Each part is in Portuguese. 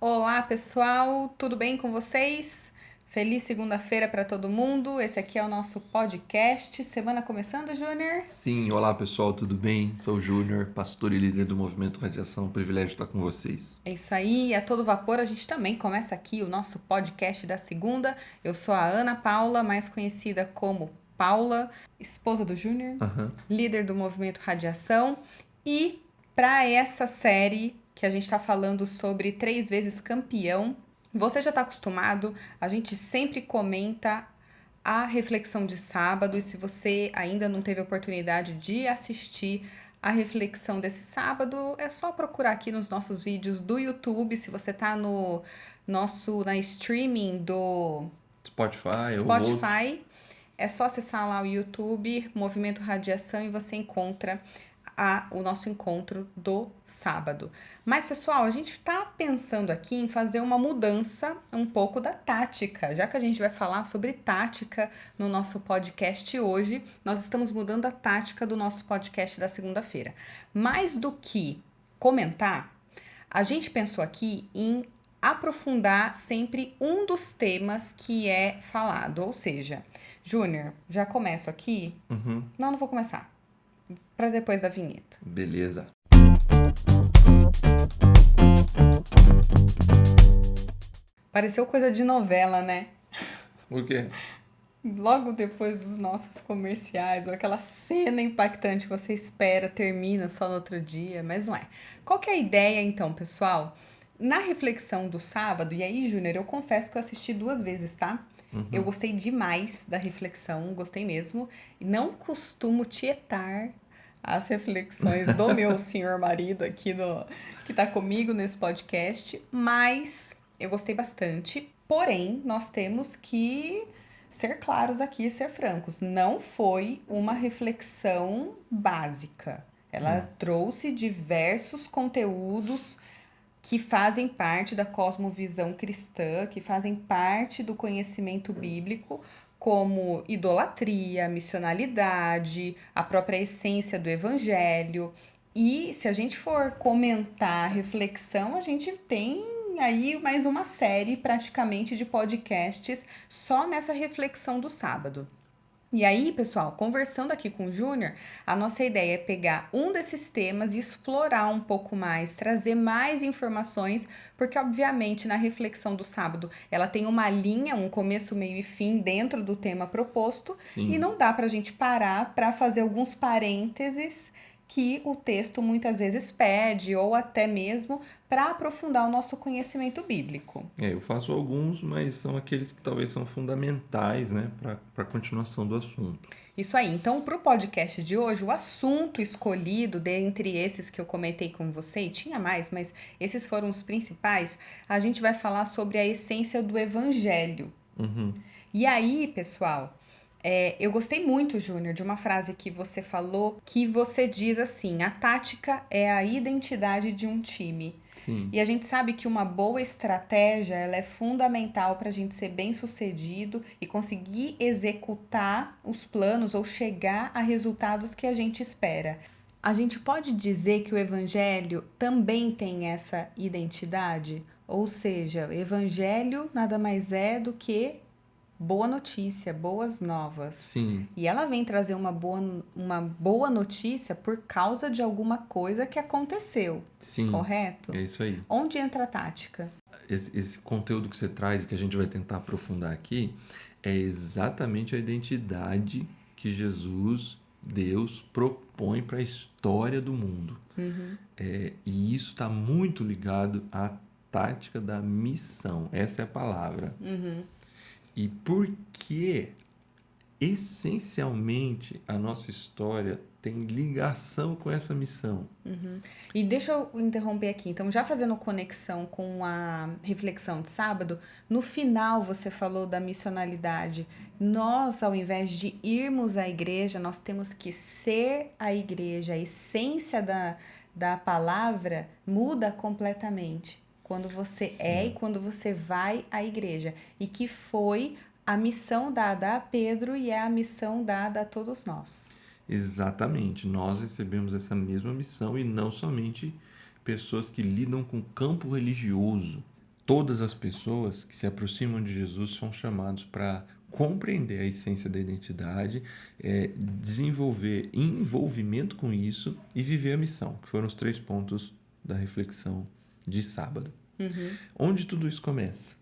Olá, pessoal, tudo bem com vocês? Feliz segunda-feira para todo mundo. Esse aqui é o nosso podcast. Semana começando, Júnior? Sim, olá pessoal, tudo bem? Sou o Júnior, pastor e líder do Movimento Radiação. Privilégio estar com vocês. É isso aí, a todo vapor. A gente também começa aqui o nosso podcast da segunda. Eu sou a Ana Paula, mais conhecida como Paula, esposa do Júnior, líder do Movimento Radiação. E para essa série que a gente está falando sobre 3 vezes campeão, você já está acostumado, a gente sempre comenta a reflexão de sábado, e se você ainda não teve a oportunidade de assistir a reflexão desse sábado, é só procurar aqui nos nossos vídeos do YouTube. Se você tá na streaming do Spotify ou outros. Spotify, é só acessar lá o YouTube, Movimento Radiação, e você encontra o nosso encontro do sábado. Mas, pessoal, a gente está pensando aqui em fazer uma mudança um pouco da tática. Já que a gente vai falar sobre tática no nosso podcast hoje, nós estamos mudando a tática do nosso podcast da segunda-feira. Mais do que comentar, a gente pensou aqui em aprofundar sempre um dos temas que é falado. Ou seja, Júnior, já começo aqui? Não vou começar. Para depois da vinheta. Beleza. Pareceu coisa de novela, né? Por quê? Logo depois dos nossos comerciais, ou aquela cena impactante que você espera, termina só no outro dia, mas não é. Qual que é a ideia, então, pessoal? Na reflexão do sábado, e aí, Júnior, eu confesso que eu assisti 2 vezes, tá? Eu gostei demais da reflexão, gostei mesmo. Não costumo tietar as reflexões do meu senhor marido aqui que tá comigo nesse podcast, mas eu gostei bastante. Porém, nós temos que ser claros aqui e ser francos. Não foi uma reflexão básica. Ela trouxe diversos conteúdos que fazem parte da cosmovisão cristã, que fazem parte do conhecimento bíblico, como idolatria, missionalidade, a própria essência do evangelho. E se a gente for comentar a reflexão, a gente tem aí mais uma série praticamente de podcasts só nessa reflexão do sábado. E aí, pessoal, conversando aqui com o Júnior, a nossa ideia é pegar um desses temas e explorar um pouco mais, trazer mais informações, porque obviamente na reflexão do sábado ela tem uma linha, um começo, meio e fim dentro do tema proposto. Sim. E não dá pra gente parar para fazer alguns parênteses que o texto muitas vezes pede, ou até mesmo para aprofundar o nosso conhecimento bíblico. Eu faço alguns, mas são aqueles que talvez são fundamentais, né, para a continuação do assunto. Isso aí. Então, para o podcast de hoje, o assunto escolhido dentre esses que eu comentei com você, e tinha mais, mas esses foram os principais, a gente vai falar sobre a essência do evangelho. E aí, pessoal, eu gostei muito, Júnior, de uma frase que você falou, que você diz assim: a tática é a identidade de um time. Sim. E a gente sabe que uma boa estratégia, ela é fundamental para a gente ser bem sucedido e conseguir executar os planos ou chegar a resultados que a gente espera. A gente pode dizer que o evangelho também tem essa identidade? Ou seja, o evangelho nada mais é do que boa notícia, boas novas. Sim. E ela vem trazer uma boa notícia por causa de alguma coisa que aconteceu. Sim. Correto? É isso aí. Onde entra a tática? Esse conteúdo que você traz, que a gente vai tentar aprofundar aqui, é exatamente a identidade que Jesus, Deus, propõe para a história do mundo. E isso está muito ligado à tática da missão. Essa é a palavra. E por que, essencialmente, a nossa história tem ligação com essa missão? E deixa eu interromper aqui. Então, já fazendo conexão com a reflexão de sábado, no final você falou da missionalidade. Nós, ao invés de irmos à igreja, nós temos que ser a igreja. A essência da palavra muda completamente quando você é e quando você vai à igreja. E que foi a missão dada a Pedro e é a missão dada a todos nós. Exatamente, nós recebemos essa mesma missão, e não somente pessoas que lidam com o campo religioso, Todas as pessoas que se aproximam de Jesus são chamados para compreender a essência da identidade, desenvolver envolvimento com isso e viver a missão, que foram os 3 pontos da reflexão de sábado. Onde tudo isso começa?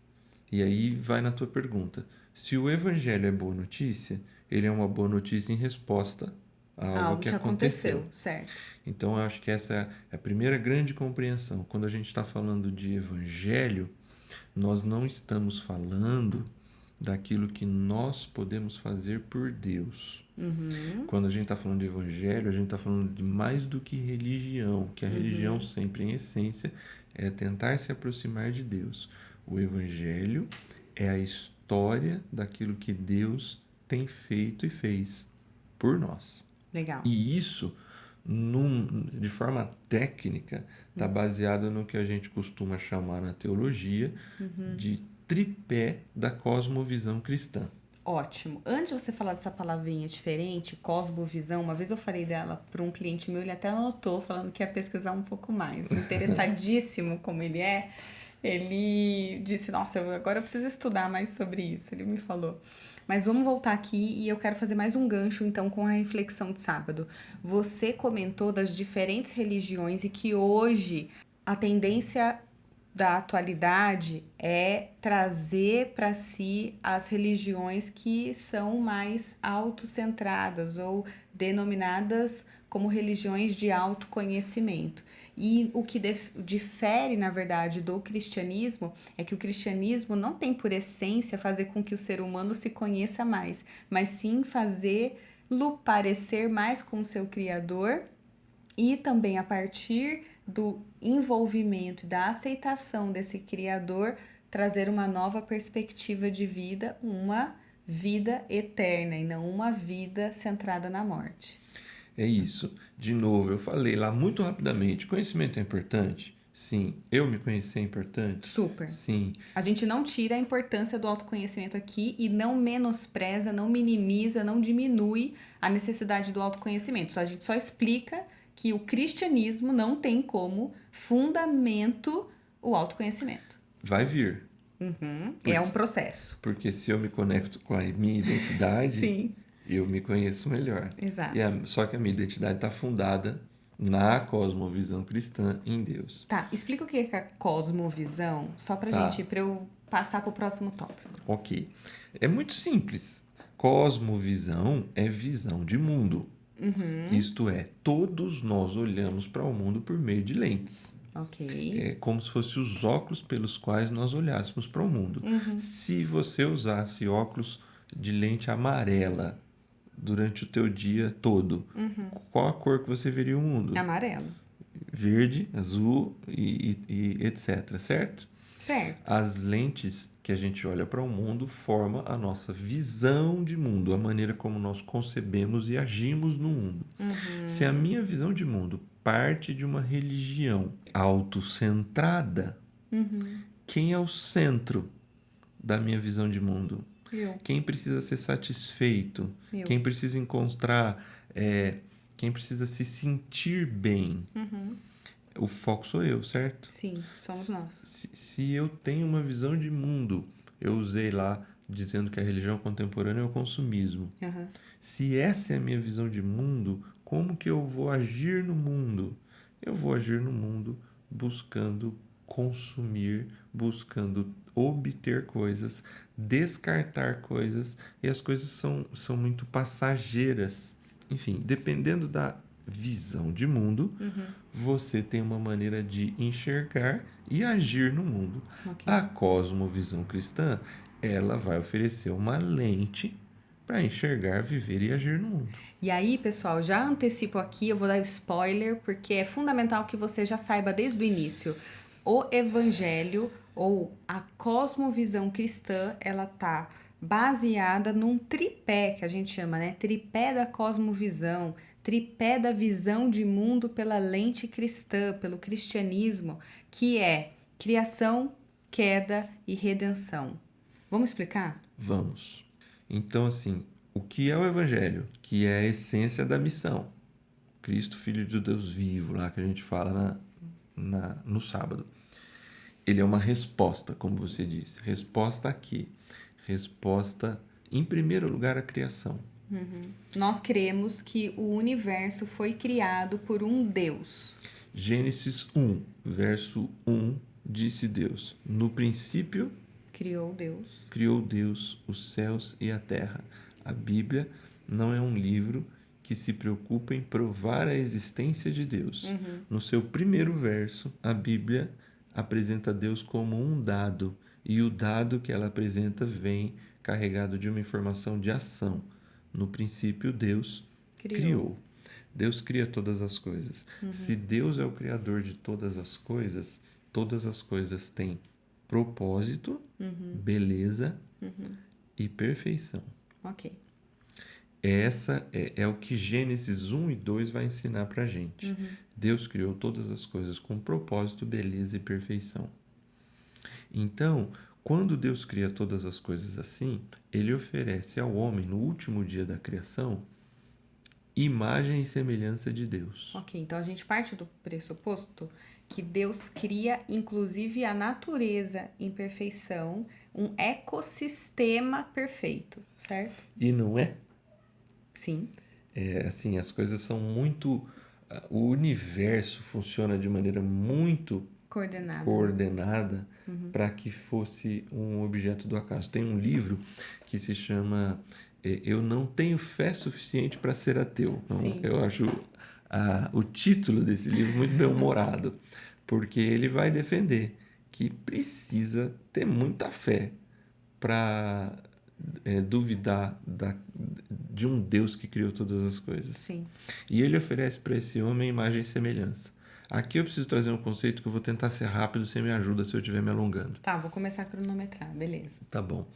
E aí vai na tua pergunta. Se o evangelho é boa notícia, ele é uma boa notícia em resposta a algo que aconteceu. Certo. Então, eu acho que essa é a primeira grande compreensão. Quando a gente está falando de evangelho, nós não estamos falando daquilo que nós podemos fazer por Deus. Quando a gente está falando de evangelho, a gente está falando de mais do que religião, que a religião sempre, em essência, é tentar se aproximar de Deus. O evangelho é a história daquilo que Deus tem feito e fez por nós. Legal. E isso, de forma técnica, está baseado no que a gente costuma chamar na teologia de tripé da cosmovisão cristã. Ótimo. Antes de você falar dessa palavrinha diferente, cosmovisão, uma vez eu falei dela para um cliente meu, ele até anotou, falando que ia pesquisar um pouco mais. Interessadíssimo como ele é, ele disse, nossa, agora eu preciso estudar mais sobre isso, ele me falou. Mas vamos voltar aqui e eu quero fazer mais um gancho, então, com a reflexão de sábado. Você comentou das diferentes religiões e que hoje a tendência da atualidade é trazer para si as religiões que são mais autocentradas ou denominadas como religiões de autoconhecimento. E o que difere, na verdade, do cristianismo é que o cristianismo não tem por essência fazer com que o ser humano se conheça mais, mas sim fazê-lo parecer mais com o seu Criador e também a partir do envolvimento e da aceitação desse Criador, trazer uma nova perspectiva de vida, uma vida eterna e não uma vida centrada na morte. É isso. De novo, eu falei lá muito rapidamente, conhecimento é importante? Sim. Eu me conhecer é importante? Super. Sim. A gente não tira a importância do autoconhecimento aqui e não menospreza, não minimiza, não diminui a necessidade do autoconhecimento. A gente só explica que o cristianismo não tem como fundamento o autoconhecimento. Vai vir. É um processo. Porque se eu me conecto com a minha identidade, Sim. eu me conheço melhor. Exato. Só que a minha identidade está fundada na cosmovisão cristã em Deus. Tá, explica o que é a cosmovisão, só pra gente, pra eu passar pro próximo tópico. Ok. É muito simples. Cosmovisão é visão de mundo. Isto é, todos nós olhamos para o mundo por meio de lentes. Ok. É como se fossem os óculos pelos quais nós olhássemos para o mundo. Se você usasse óculos de lente amarela durante o teu dia todo, qual a cor que você veria o mundo? Amarelo. Verde, azul e etc, certo? Certo. As lentes que a gente olha para o mundo formam a nossa visão de mundo, a maneira como nós concebemos e agimos no mundo. Se a minha visão de mundo parte de uma religião autocentrada, quem é o centro da minha visão de mundo? Eu. Quem precisa ser satisfeito? Eu. Quem precisa encontrar, quem precisa se sentir bem? O foco sou eu, certo? Sim, somos nós. Se eu tenho uma visão de mundo, eu usei lá dizendo que a religião contemporânea é o consumismo. Se essa é a minha visão de mundo, como que eu vou agir no mundo? Eu vou agir no mundo buscando consumir, buscando obter coisas, descartar coisas, e as coisas são muito passageiras. Enfim, dependendo da visão de mundo, você tem uma maneira de enxergar e agir no mundo. A cosmovisão cristã, ela vai oferecer uma lente para enxergar, viver e agir no mundo. E aí, pessoal, já antecipo aqui, eu vou dar spoiler, porque é fundamental que você já saiba desde o início. O evangelho ou a cosmovisão cristã, ela tá baseada num tripé que a gente chama, né? Tripé da cosmovisão, tripé da visão de mundo pela lente cristã, pelo cristianismo, que é criação, queda e redenção. Vamos explicar? Vamos. Então, assim, o que é o evangelho? Que é a essência da missão. Cristo, Filho de Deus vivo, lá que a gente fala no sábado. ele é uma resposta, como você disse. Resposta a quê? Resposta, em primeiro lugar, à criação. Nós cremos que o universo foi criado por um Deus. Gênesis 1, verso 1, disse Deus: no princípio Criou Deus. criou Deus os céus e a terra. A Bíblia não é um livro que se preocupa em provar a existência de Deus. No seu primeiro verso, a Bíblia apresenta Deus como um dado, e o dado que ela apresenta vem carregado de uma informação de ação. No princípio, Deus criou. Deus cria todas as coisas. Se Deus é o criador de todas as coisas têm propósito, beleza e perfeição. Ok. Essa é o que Gênesis 1 e 2 vai ensinar pra gente. Deus criou todas as coisas com propósito, beleza e perfeição. Então, quando Deus cria todas as coisas assim, ele oferece ao homem, no último dia da criação, imagem e semelhança de Deus. Ok, então a gente parte do pressuposto que Deus cria, inclusive, a natureza em perfeição, um ecossistema perfeito, certo? E não é? Sim. Assim, as coisas são muito... O universo funciona de maneira muito coordenada para que fosse um objeto do acaso. Tem um livro que se chama Eu Não Tenho Fé Suficiente para Ser Ateu. Sim. Eu acho o título desse livro muito bem-humorado, porque ele vai defender que precisa ter muita fé para duvidar de um Deus que criou todas as coisas. Sim. E ele oferece para esse homem imagem e semelhança. Aqui eu preciso trazer um conceito que eu vou tentar ser rápido, você me ajuda se eu estiver me alongando. Tá, vou começar a cronometrar, beleza. Tá bom.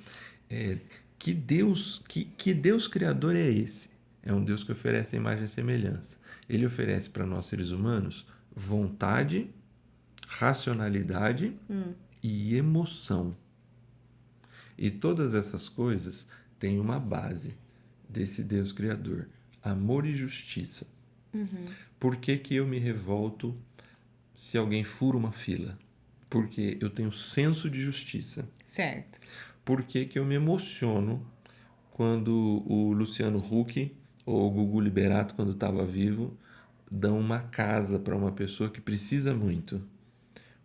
Que Deus criador é esse? É um Deus que oferece imagem e semelhança. Ele oferece para nós seres humanos vontade, racionalidade e emoção. E todas essas coisas têm uma base desse Deus criador: amor e justiça. Por que eu me revolto se alguém fura uma fila? Porque eu tenho senso de justiça. Certo. Por que eu me emociono quando o Luciano Huck ou o Gugu Liberato, quando estava vivo, dão uma casa para uma pessoa que precisa muito?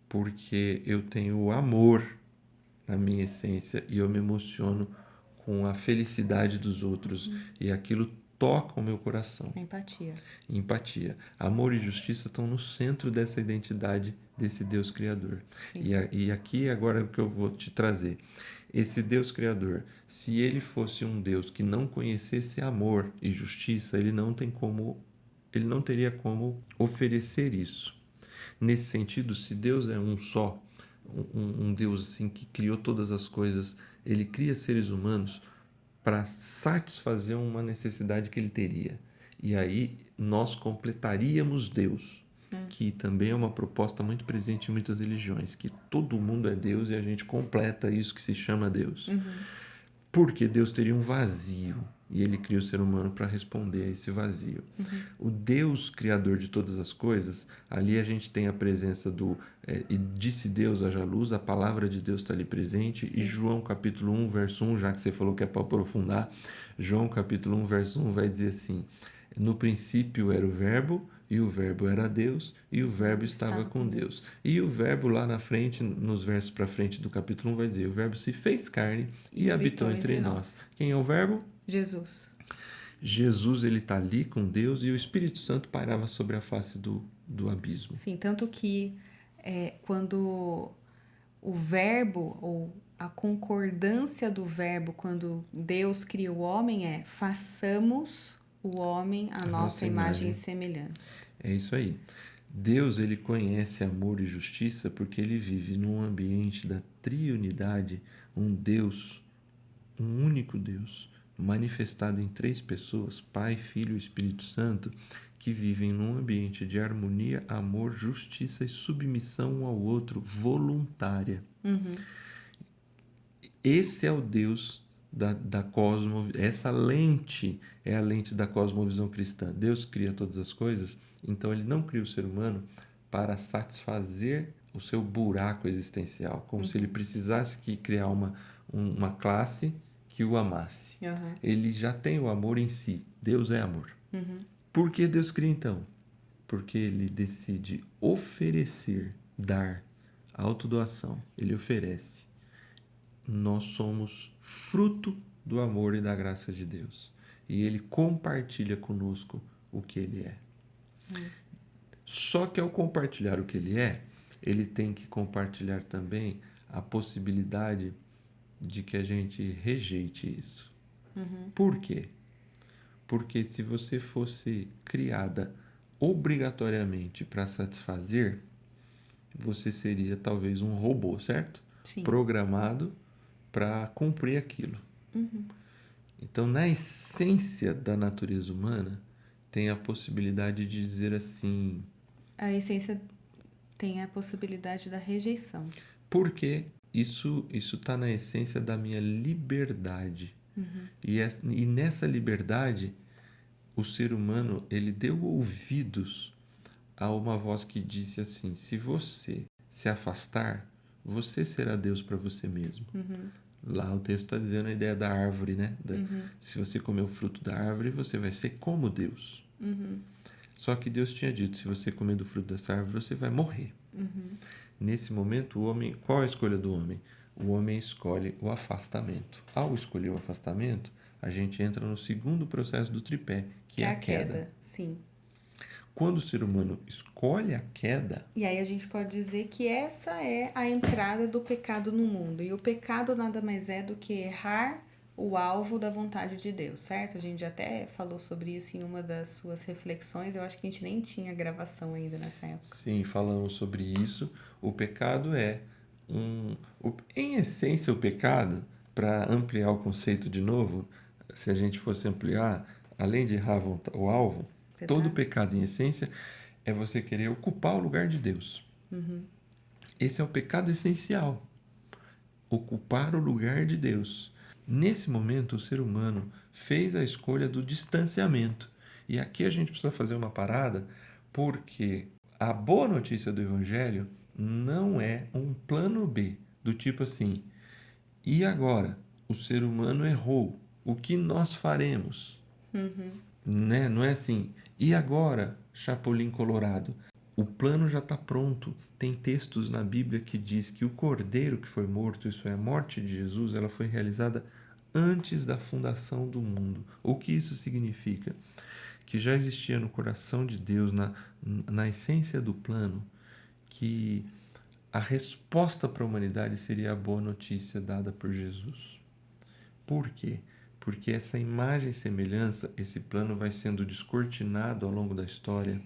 Porque eu tenho amor na minha essência e eu me emociono com a felicidade dos outros e aquilo toca o meu coração. Empatia. Amor e justiça estão no centro dessa identidade desse Deus Criador. E aqui agora é o que eu vou te trazer. Esse Deus Criador, se ele fosse um Deus que não conhecesse amor e justiça, ele não teria como oferecer isso. Nesse sentido, se Deus é um só, um Deus assim que criou todas as coisas, ele cria seres humanos para satisfazer uma necessidade que ele teria. E aí nós completaríamos Deus, que também é uma proposta muito presente em muitas religiões, que todo mundo é Deus e a gente completa isso que se chama Deus. Porque Deus teria um vazio e ele cria o ser humano para responder a esse vazio. O Deus criador de todas as coisas, ali a gente tem a presença e disse Deus haja luz, a palavra de Deus está ali presente. Sim. E João capítulo 1, verso 1, já que você falou que é para aprofundar, João capítulo 1, verso 1 vai dizer assim: no princípio era o verbo, e o verbo era Deus, e o verbo estava com Deus. E o verbo lá na frente, nos versos para frente do capítulo 1, vai dizer: o verbo se fez carne e habitou entre nós. Quem é o verbo? Jesus. Jesus, ele está ali com Deus e o Espírito Santo pairava sobre a face do abismo. Sim, tanto que quando o verbo, ou a concordância do verbo, quando Deus cria o homem, façamos o homem à nossa imagem e semelhança. É isso aí. Deus, ele conhece amor e justiça porque ele vive num ambiente da triunidade, um Deus, um único Deus, manifestado em 3 pessoas, Pai, Filho e Espírito Santo, que vivem num ambiente de harmonia, amor, justiça e submissão um ao outro, voluntária. Esse é o Deus da cosmovisão. Essa lente é a lente da cosmovisão cristã. Deus cria todas as coisas, então ele não cria o ser humano para satisfazer o seu buraco existencial, como se ele precisasse criar uma classe que o amasse. Aham. Ele já tem o amor em si. Deus é amor. Por que Deus cria então? Porque ele decide oferecer, dar, autodoação. Ele oferece. Nós somos fruto do amor e da graça de Deus. E ele compartilha conosco o que ele é. Só que ao compartilhar o que ele é, ele tem que compartilhar também a possibilidade de que a gente rejeite isso. Por quê? Porque se você fosse criada obrigatoriamente para satisfazer, você seria talvez um robô, certo? Sim. Programado para cumprir aquilo. Então, na essência da natureza humana, tem a possibilidade de dizer assim, A essência tem a possibilidade da rejeição. porque isso está na essência da minha liberdade. E nessa liberdade, o ser humano, ele deu ouvidos a uma voz que disse assim, se você se afastar, você será Deus para você mesmo. Lá o texto está dizendo a ideia da árvore, né? Se você comer o fruto da árvore, você vai ser como Deus. Só que Deus tinha dito, se você comer do fruto dessa árvore, você vai morrer. Nesse momento, o homem, qual é a escolha do homem? O homem escolhe o afastamento. Ao escolher o afastamento, a gente entra no segundo processo do tripé, que é a queda. Sim. Quando o ser humano escolhe a queda, E aí a gente pode dizer que essa é a entrada do pecado no mundo. E o pecado nada mais é do que errar o alvo da vontade de Deus, certo? A gente até falou sobre isso em uma das suas reflexões. Eu acho que a gente nem tinha gravação ainda nessa época. sim, falamos sobre isso. O pecado é em essência, o pecado, para ampliar o conceito de novo, se a gente fosse ampliar, além de errar o alvo, todo pecado, em essência, é você querer ocupar o lugar de Deus. Esse é o pecado essencial. Ocupar o lugar de Deus. Nesse momento, o ser humano fez a escolha do distanciamento. E aqui a gente precisa fazer uma parada, porque a boa notícia do Evangelho não é um plano B, do tipo assim, e agora? O ser humano errou. O que nós faremos? Né? Não é assim, e agora, Chapolin Colorado? O plano já está pronto. Tem textos na Bíblia que diz que o cordeiro que foi morto, isso é a morte de Jesus, ela foi realizada antes da fundação do mundo. O que isso significa? Que já existia no coração de Deus, na essência do plano, que a resposta para a humanidade seria a boa notícia dada por Jesus. Por quê? Porque essa imagem e semelhança, esse plano vai sendo descortinado ao longo da história.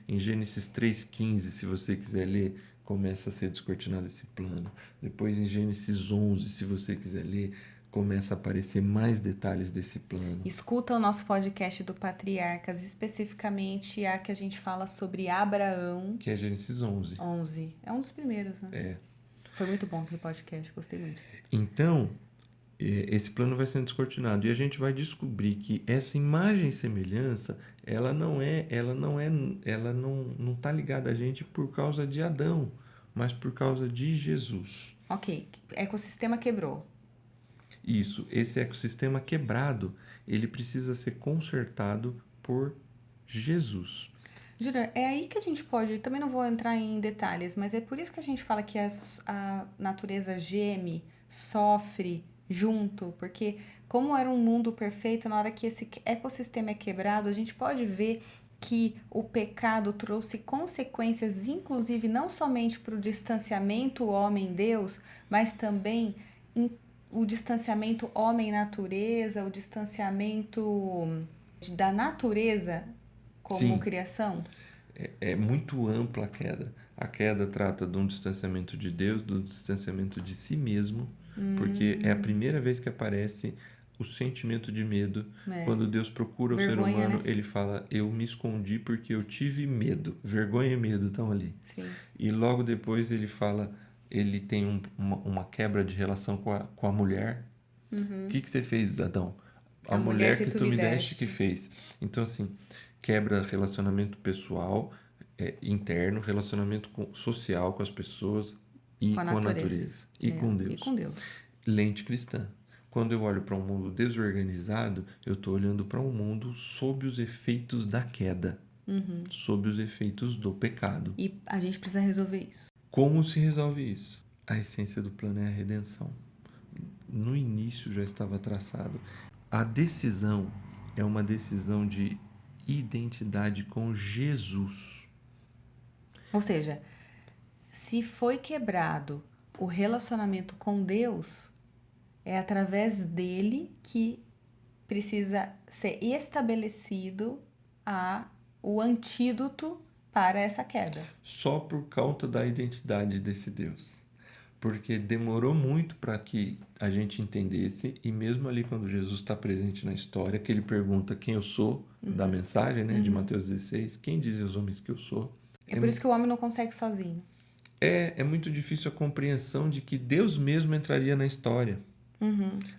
Em Gênesis 3,15, se você quiser ler, começa a ser descortinado esse plano. Depois em Gênesis 11, se você quiser ler, começa a aparecer mais detalhes desse plano. Escuta o nosso podcast do Patriarcas, especificamente a que a gente fala sobre Abraão. Que é Gênesis 11. 11. É um dos primeiros, né? É. Foi muito bom aquele podcast, gostei muito. Então, esse plano vai sendo descortinado e a gente vai descobrir que essa imagem e semelhança, ela não tá ligada a gente por causa de Adão, mas por causa de Jesus. Ok, ecossistema quebrou. Isso, esse ecossistema quebrado, ele precisa ser consertado por Jesus. Júnior, é aí que a gente pode, também não vou entrar em detalhes, mas é por isso que a gente fala que a natureza geme, sofre junto, porque como era um mundo perfeito, na hora que esse ecossistema é quebrado, a gente pode ver que o pecado trouxe consequências, inclusive não somente para o distanciamento homem-Deus, mas também o distanciamento homem-natureza, o distanciamento da natureza como Sim. criação. É muito ampla a queda. A queda trata de um distanciamento de Deus, do distanciamento de si mesmo, porque é a primeira vez que aparece o sentimento de medo. Quando Deus procura Vergonha, o ser humano, né? ele fala, eu me escondi porque eu tive medo. Vergonha e medo estão ali. Sim. E logo depois ele fala, ele tem uma quebra de relação com a mulher. O que você fez, Adão? A mulher que tu me deste que fez. Então, assim, quebra relacionamento pessoal, interno, relacionamento social com as pessoas e Com a com a natureza. natureza e com E Deus. com Deus. Lente cristã. Quando eu olho para um mundo desorganizado, eu estou olhando para um mundo sob os efeitos da queda, sob os efeitos do pecado. E a gente precisa resolver isso. Como se resolve isso? A essência do plano é a redenção. No início já estava traçado. A decisão é uma decisão de identidade com Jesus. Ou seja, se foi quebrado o relacionamento com Deus, é através dele que precisa ser estabelecido o antídoto para essa queda. Só por causa da identidade desse Deus. Porque demorou muito para que a gente entendesse, e mesmo ali quando Jesus está presente na história, que ele pergunta quem eu sou, da mensagem, né, de Mateus 16, quem dizem os homens que eu sou? É por isso que o homem não consegue sozinho. É muito difícil a compreensão de que Deus mesmo entraria na história.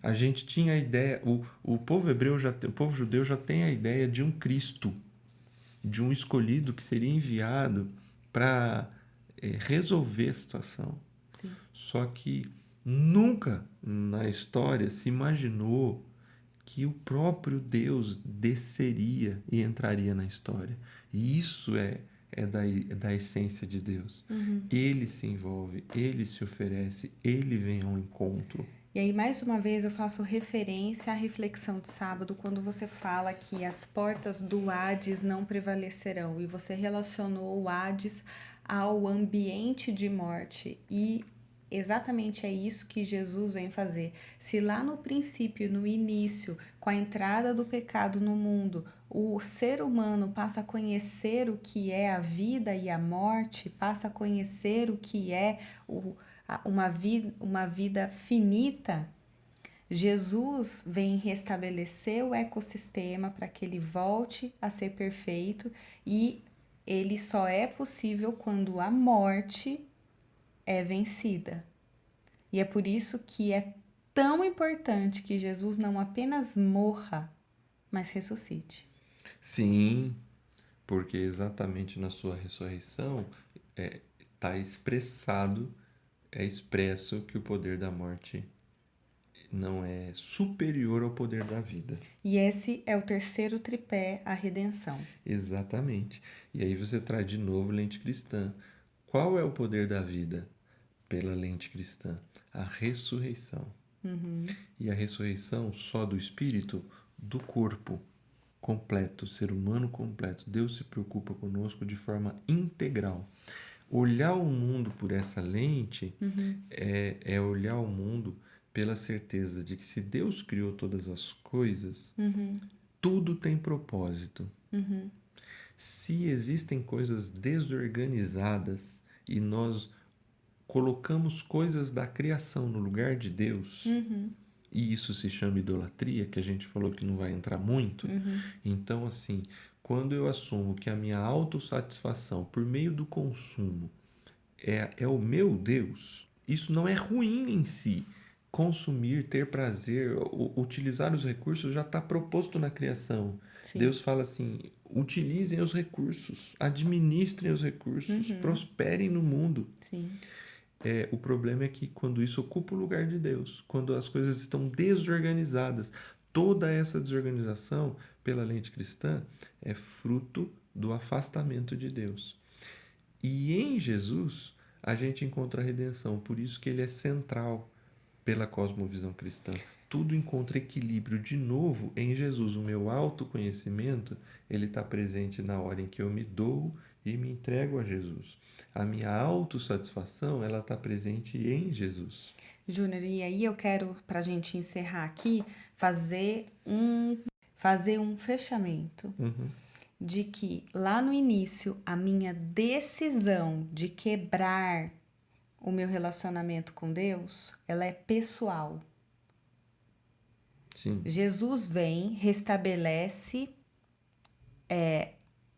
A gente tinha a ideia, o povo hebreu, o povo judeu já tem a ideia de um Cristo, de um escolhido que seria enviado para resolver a situação. Sim. Só que nunca na história se imaginou que o próprio Deus desceria e entraria na história. E isso é da essência de Deus. Ele se envolve, ele se oferece, ele vem ao encontro. E aí, mais uma vez, eu faço referência à reflexão de sábado, quando você fala que as portas do Hades não prevalecerão. E você relacionou o Hades ao ambiente de morte. E exatamente é isso que Jesus vem fazer. Se lá no princípio, no início, com a entrada do pecado no mundo, o ser humano passa a conhecer o que é a vida e a morte, passa a conhecer o que é uma vida finita, Jesus vem restabelecer o ecossistema para que ele volte a ser perfeito, e ele só é possível quando a morte é vencida. E é por isso que é tão importante que Jesus não apenas morra, mas ressuscite. Sim, porque exatamente na sua ressurreição está expressado, é expresso que o poder da morte não é superior ao poder da vida. E esse é o terceiro tripé, a redenção. Exatamente. E aí você traz de novo lente cristã. Qual é o poder da vida? Pela lente cristã, a ressurreição. E a ressurreição só do espírito, do corpo completo, ser humano completo. Deus se preocupa conosco de forma integral. Olhar o mundo por essa lente é olhar o mundo pela certeza de que se Deus criou todas as coisas, tudo tem propósito. Se existem coisas desorganizadas e nós colocamos coisas da criação no lugar de Deus, e isso se chama idolatria, que a gente falou que não vai entrar muito, então assim, quando eu assumo que a minha autossatisfação por meio do consumo é o meu Deus, isso não é ruim em si. Consumir, ter prazer, utilizar os recursos já está proposto na criação. Sim. Deus fala assim: utilizem os recursos, administrem os recursos, prosperem no mundo. Sim. O problema é que quando isso ocupa o lugar de Deus, quando as coisas estão desorganizadas, toda essa desorganização, pela lente cristã, é fruto do afastamento de Deus. E em Jesus, a gente encontra a redenção, por isso que ele é central pela cosmovisão cristã. Tudo encontra equilíbrio de novo em Jesus. O meu autoconhecimento, ele está presente na hora em que eu me dou e me entrego a Jesus. A minha autossatisfação, ela está presente em Jesus. Júnior, e aí eu quero, para a gente encerrar aqui, fazer um fechamento de que lá no início a minha decisão de quebrar o meu relacionamento com Deus, ela é pessoal. Sim. Jesus vem, restabelece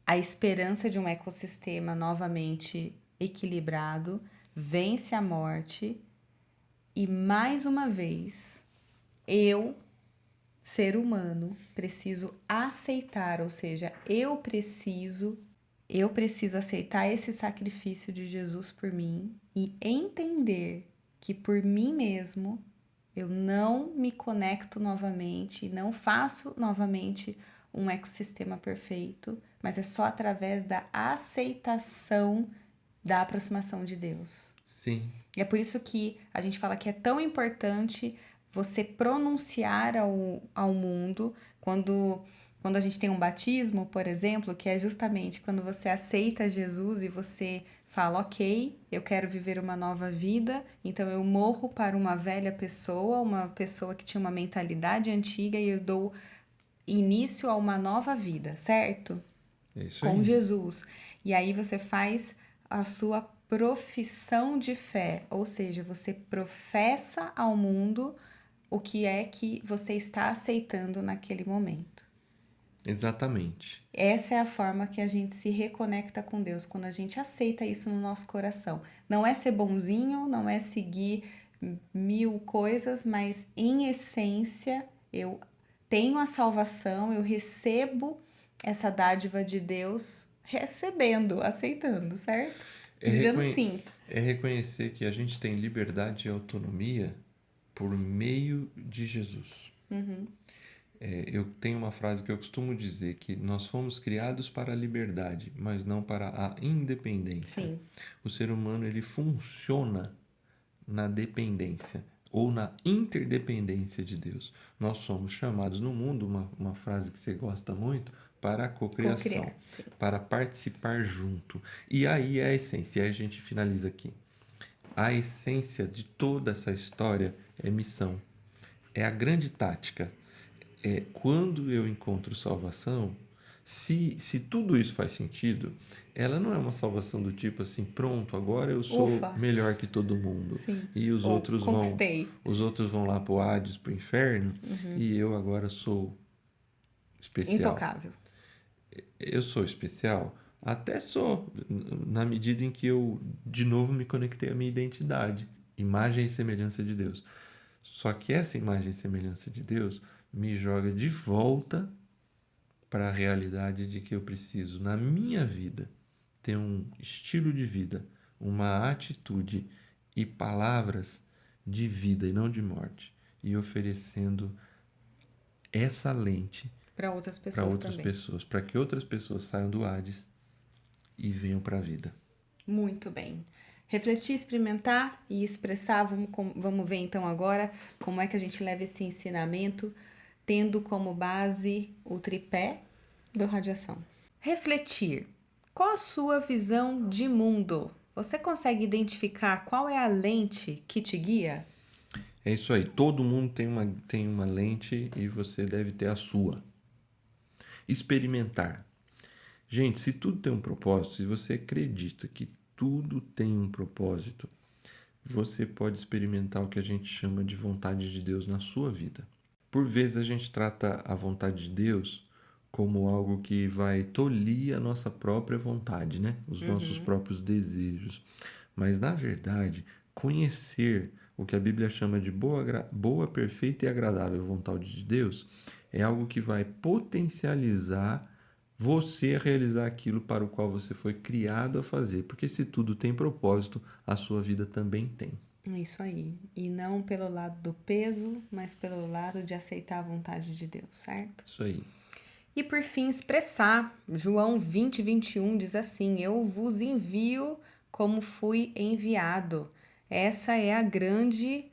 a esperança de um ecossistema novamente equilibrado, vence a morte e, mais uma vez, eu, ser humano, preciso aceitar, ou seja, eu preciso eu preciso aceitar esse sacrifício de Jesus por mim e entender que por mim mesmo eu não me conecto novamente, não faço novamente um ecossistema perfeito, mas é só através da aceitação da aproximação de Deus. Sim. E é por isso que a gente fala que é tão importante você pronunciar ao mundo quando a gente tem um batismo, por exemplo, que é justamente quando você aceita Jesus e você fala, ok, eu quero viver uma nova vida, então eu morro para uma velha pessoa, uma pessoa que tinha uma mentalidade antiga e eu dou início a uma nova vida, certo? É isso Com aí. Jesus. E aí você faz a sua profissão de fé, ou seja, você professa ao mundo o que é que você está aceitando naquele momento. Exatamente. Essa é a forma que a gente se reconecta com Deus, quando a gente aceita isso no nosso coração. Não é ser bonzinho, não é seguir mil coisas, mas em essência eu tenho a salvação, eu recebo essa dádiva de Deus, recebendo, aceitando, certo? É, Dizendo sim. é reconhecer que a gente tem liberdade e autonomia por meio de Jesus. Eu tenho uma frase que eu costumo dizer que nós fomos criados para a liberdade, mas não para a independência. Sim. O ser humano ele funciona na dependência ou na interdependência de Deus. Nós somos chamados no mundo, uma frase que você gosta muito, para a cocriação, Cocriar, sim. para participar junto. E aí é a essência, e aí a gente finaliza aqui. A essência de toda essa história é missão. É a grande tática. É quando eu encontro salvação, se tudo isso faz sentido, ela não é uma salvação do tipo assim, pronto, agora eu sou Ufa. melhor que todo mundo. Sim. E os Ou outros conquistei. vão lá pro Hades, pro inferno, e eu agora sou especial. Intocável. Eu sou especial? Até sou, na medida em que eu, de novo, me conectei à minha identidade, imagem e semelhança de Deus. Só que essa imagem e semelhança de Deus me joga de volta para a realidade de que eu preciso, na minha vida, ter um estilo de vida, uma atitude e palavras de vida e não de morte, e oferecendo essa lente Para outras para pessoas outras também. pessoas, para que outras pessoas saiam do Hades e venham para a vida. Muito bem. Refletir, experimentar e expressar. Vamos ver então agora como é que a gente leva esse ensinamento, tendo como base o tripé do Radiação. Refletir. Qual a sua visão de mundo? Você consegue identificar qual é a lente que te guia? É isso aí. Todo mundo tem uma lente e você deve ter a sua. Experimentar. Gente, se tudo tem um propósito, se você acredita que tudo tem um propósito, você pode experimentar o que a gente chama de vontade de Deus na sua vida. Por vezes a gente trata a vontade de Deus como algo que vai tolir a nossa própria vontade, né? Os nossos próprios desejos. Mas, na verdade, conhecer o que a Bíblia chama de boa, perfeita e agradável vontade de Deus é algo que vai potencializar você a realizar aquilo para o qual você foi criado a fazer. Porque se tudo tem propósito, a sua vida também tem. É isso aí. E não pelo lado do peso, mas pelo lado de aceitar a vontade de Deus, certo? Isso aí. E por fim, expressar. João 20:21 diz assim: Eu vos envio como fui enviado. Essa é a grande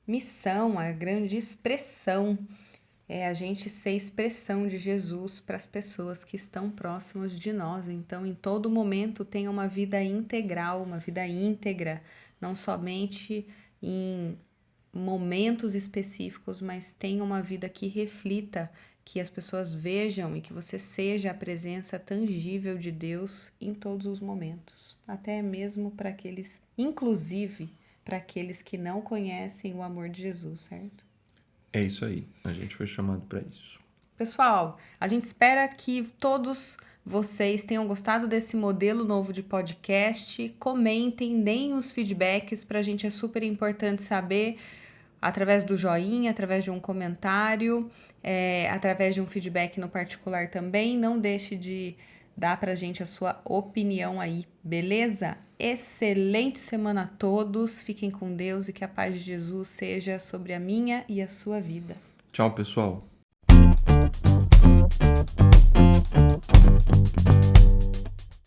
missão, a grande expressão. É a gente ser expressão de Jesus para as pessoas que estão próximas de nós. Então, em todo momento, tenha uma vida integral, uma vida íntegra, não somente em momentos específicos, mas tenha uma vida que reflita, que as pessoas vejam e que você seja a presença tangível de Deus em todos os momentos, até mesmo para aqueles, inclusive para aqueles que não conhecem o amor de Jesus, certo? É isso aí. A gente foi chamado para isso. Pessoal, a gente espera que todos vocês tenham gostado desse modelo novo de podcast. Comentem, deem os feedbacks, para a gente é super importante saber, através do joinha, através de um comentário, através de um feedback no particular também. Não deixe de Dá pra gente a sua opinião aí, beleza? Excelente semana a todos, fiquem com Deus e que a paz de Jesus seja sobre a minha e a sua vida. Tchau, pessoal.